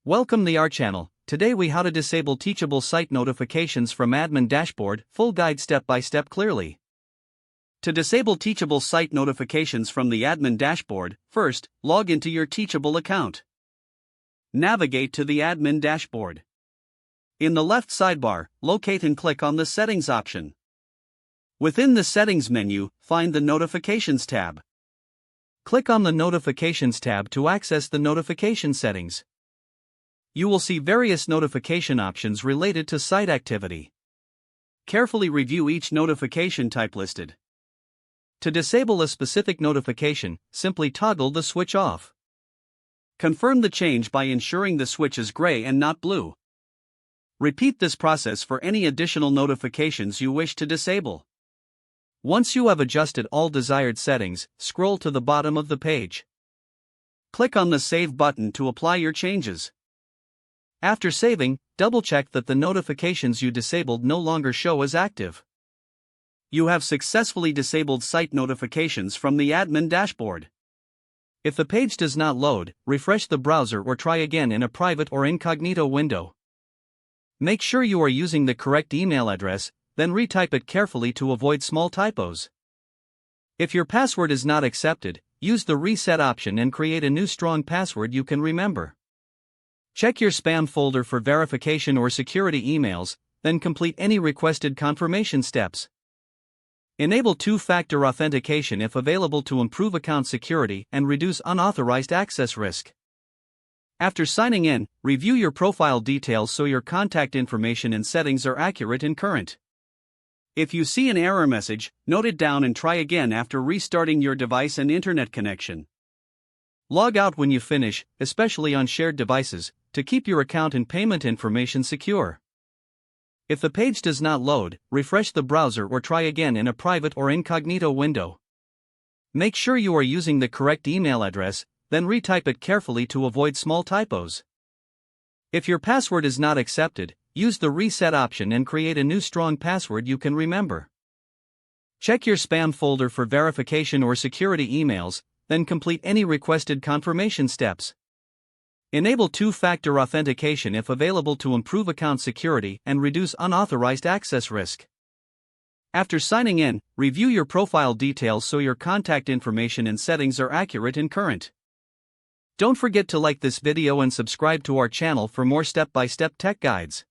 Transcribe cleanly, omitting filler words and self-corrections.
Welcome to our channel. Today we how to disable Teachable site notifications from admin dashboard, full guide step by step clearly. To disable Teachable site notifications from the admin dashboard, first, log into your Teachable account. Navigate to the admin dashboard. In the left sidebar, locate and click on the Settings option. Within the Settings menu, find the Notifications tab. Click on the Notifications tab to access the notification settings. You will see various notification options related to site activity. Carefully review each notification type listed. To disable a specific notification, simply toggle the switch off. Confirm the change by ensuring the switch is gray and not blue. Repeat this process for any additional notifications you wish to disable. Once you have adjusted all desired settings, scroll to the bottom of the page. Click on the Save button to apply your changes. After saving, double-check that the notifications you disabled no longer show as active. You have successfully disabled site notifications from the admin dashboard. If the page does not load, refresh the browser or try again in a private or incognito window. Make sure you are using the correct email address, then retype it carefully to avoid small typos. If your password is not accepted, use the reset option and create a new strong password you can remember. Check your spam folder for verification or security emails, then complete any requested confirmation steps. Enable two-factor authentication if available to improve account security and reduce unauthorized access risk. After signing in, review your profile details so your contact information and settings are accurate and current. If you see an error message, note it down and try again after restarting your device and internet connection. Log out when you finish, especially on shared devices, to keep your account and payment information secure. If the page does not load, refresh the browser or try again in a private or incognito window. Make sure you are using the correct email address, then retype it carefully to avoid small typos. If your password is not accepted, use the reset option and create a new strong password you can remember. Check your spam folder for verification or security emails, then complete any requested confirmation steps. Enable two-factor authentication if available to improve account security and reduce unauthorized access risk. After signing in, review your profile details so your contact information and settings are accurate and current. Don't forget to like this video and subscribe to our channel for more step-by-step tech guides.